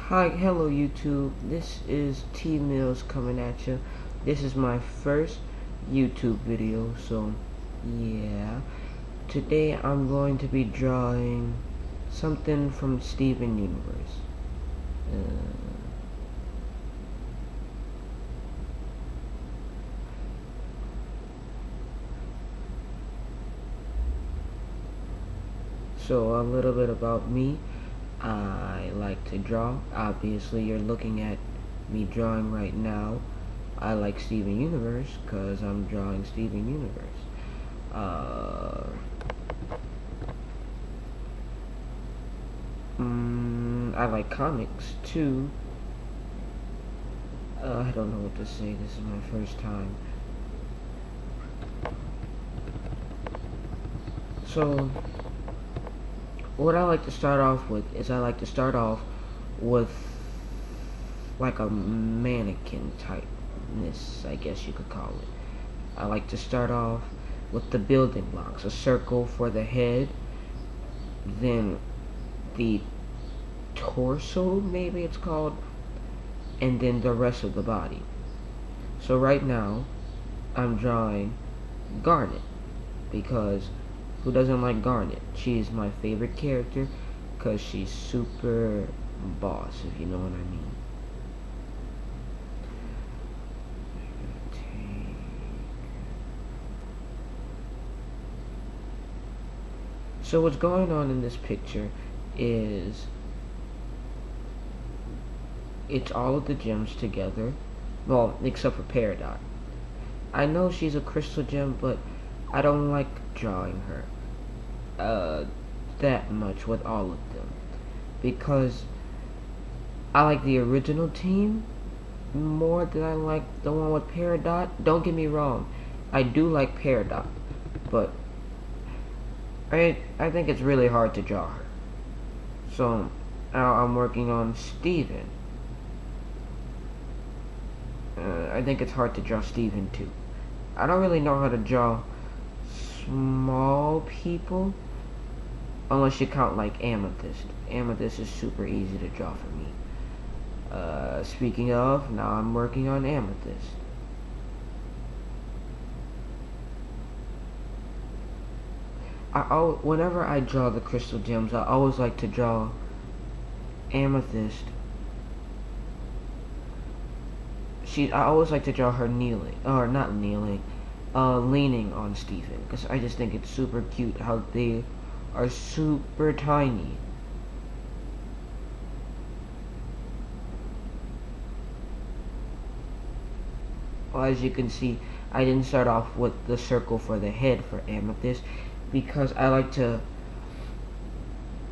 Hi, hello YouTube. This is T Mills coming at you. This is my first YouTube video, so yeah. Today I'm going to be drawing something from Steven Universe. So a little bit about me. I like to draw. Obviously, you're looking at me drawing right now. I like Steven Universe because I'm drawing Steven Universe. I like comics too. I don't know what to say. This is my first time. So, what I like to start off with is I like to start off with like a mannequin typeness, I guess you could call it. I like to start off with the building blocks. A circle for the head, then the torso, maybe it's called, and then the rest of the body. So right now, I'm drawing Garnet, because who doesn't like Garnet? She is my favorite character, because she's super boss, if you know what I mean. So what's going on in this picture is it's all of the gems together. Well, except for Peridot. I know she's a crystal gem, but I don't like drawing her that much with all of them, because I like the original team more than I like the one with Peridot. Don't get me wrong, I do like Peridot, but I think it's really hard to draw her. So now I'm working on Steven. I think it's hard to draw Steven too. I don't really know how to draw small people, unless you count like Amethyst. Amethyst is super easy to draw for me. Speaking of, now I'm working on Amethyst. Whenever I draw the crystal gems, I always like to draw Amethyst. I always like to draw her kneeling, or not kneeling, leaning on Steven, because I just think it's super cute how they are super tiny. Well, as you can see, I didn't start off with the circle for the head for Amethyst, because I like to,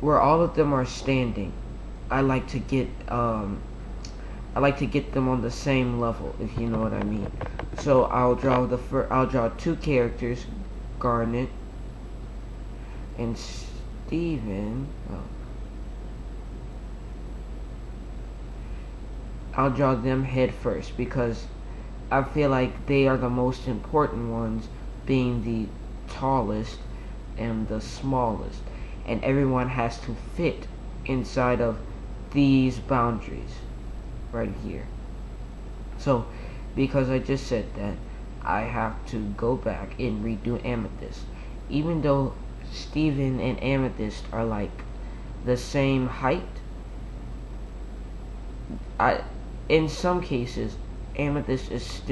where all of them are standing, I like to get them on the same level, if you know what I mean. So I'll draw two characters, Garnet and Steven. I'll draw them head first, because I feel like they are the most important ones, being the tallest and the smallest, and everyone has to fit inside of these boundaries right here. So because I just said that, I have to go back and redo Amethyst. Even though Steven and Amethyst are like the same height, in some cases Amethyst is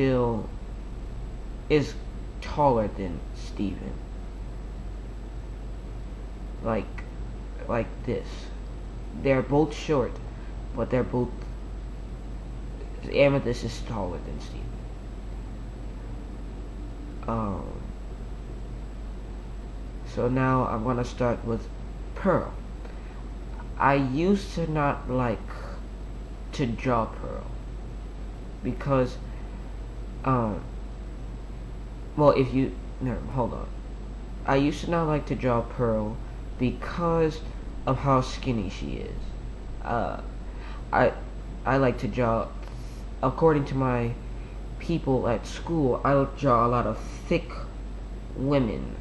taller than Steven. Like this. They're both short, but Amethyst is taller than Steven. So now I'm gonna start with Pearl. I used to not like to draw Pearl, because well, hold on. I used to not like to draw Pearl because of how skinny she is. I like to draw, according to my people at school, I draw a lot of thick women.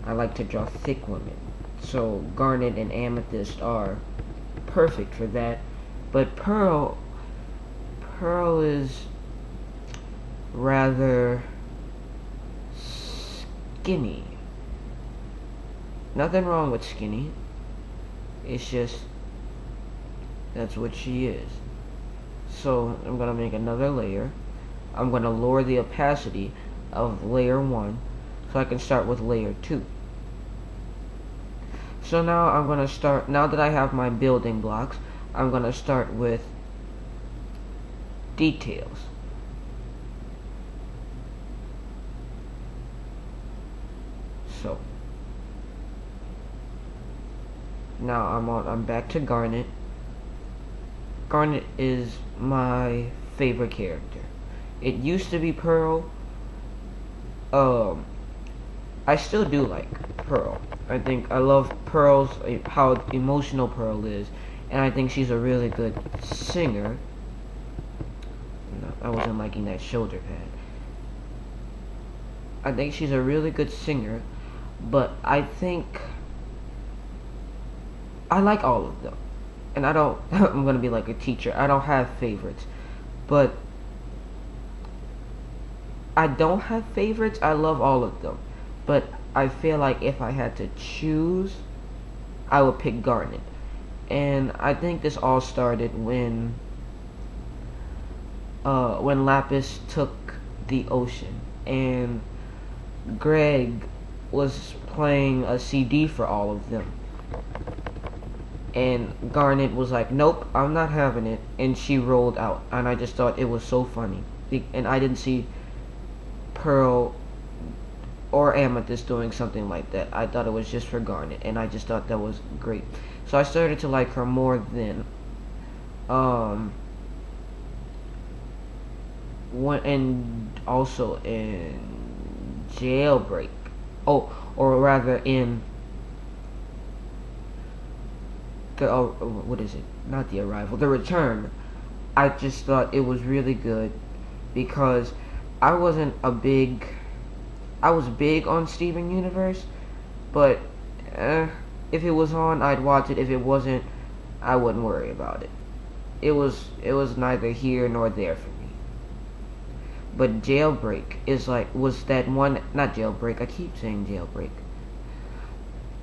I like to draw thick women. So Garnet and Amethyst are perfect for that. But Pearl is rather skinny. Nothing wrong with skinny. It's just that's what she is. So I'm gonna make another layer. I'm gonna lower the opacity of layer 1 so I can start with layer 2. So now I'm gonna start, now that I have my building blocks, I'm gonna start with details. So now I'm back to Garnet. Garnet is my favorite character. It used to be Pearl. I still do like Pearl. I think I love Pearl's, how emotional Pearl is, and I think she's a really good singer. No, I wasn't liking that shoulder pad. I think she's a really good singer, but I think I like all of them. And I don't, I'm gonna be like a teacher, I don't have favorites, but I don't have favorites. I love all of them, but I feel like if I had to choose, I would pick Garnet. And I think this all started when Lapis took the ocean, and Greg was playing a CD for all of them. And Garnet was like, nope, I'm not having it. And she rolled out. And I just thought it was so funny. And I didn't see Pearl or Amethyst doing something like that. I thought it was just for Garnet. And I just thought that was great. So I started to like her more then. And also in Jailbreak. Oh, or rather in what is it? Not The Arrival, The Return. I just thought it was really good because I was big on Steven Universe, but if it was on, I'd watch it. If it wasn't, I wouldn't worry about it. It was neither here nor there for me. But Jailbreak was that one, not Jailbreak, I keep saying Jailbreak.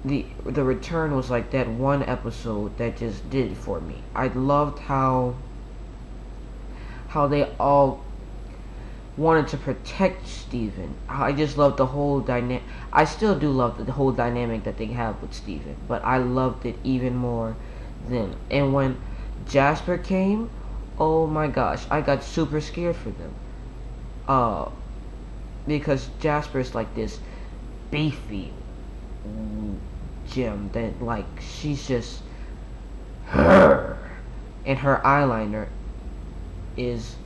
The Return was like that one episode that just did it for me. I loved how they all wanted to protect Steven. I just loved the whole dynamic. I still do love the whole dynamic that they have with Steven, but I loved it even more then. And when Jasper came, oh my gosh, I got super scared for them. Because Jasper's like this beefy gem that, like, she's just her, and her eyeliner is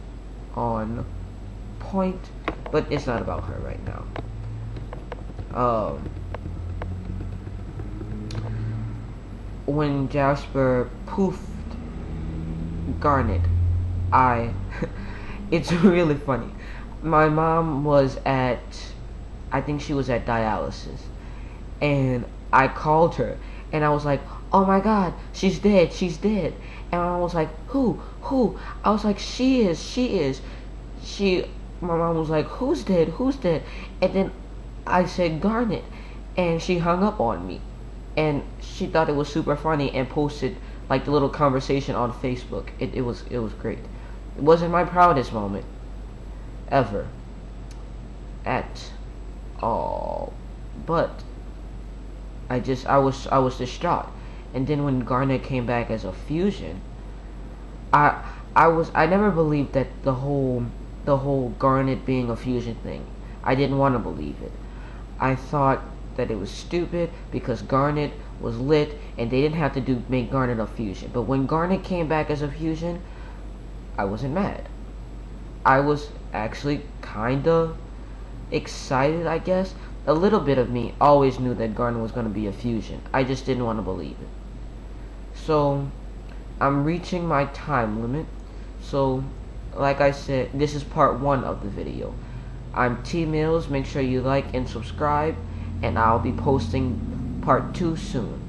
on point, but it's not about her right now. When Jasper poofed Garnet, it's really funny. My mom was I think she was at dialysis, and I called her, and I was like, oh my god, she's dead, and I was like, who, I was like, she is, my mom was like, who's dead, and then I said Garnet, and she hung up on me, and she thought it was super funny, and posted, like, the little conversation on Facebook. It was great. It wasn't my proudest moment, ever, at all, but I was distraught. And then when Garnet came back as a fusion, I never believed that the whole Garnet being a fusion thing. I didn't want to believe it. I thought that it was stupid because Garnet was lit and they didn't have to make Garnet a fusion. But when Garnet came back as a fusion, I wasn't mad. I was actually kinda excited, I guess. A little bit of me always knew that Garnet was going to be a fusion. I just didn't want to believe it. So, I'm reaching my time limit. So, like I said, this is part 1 of the video. I'm T-Mills. Make sure you like and subscribe, and I'll be posting part 2 soon.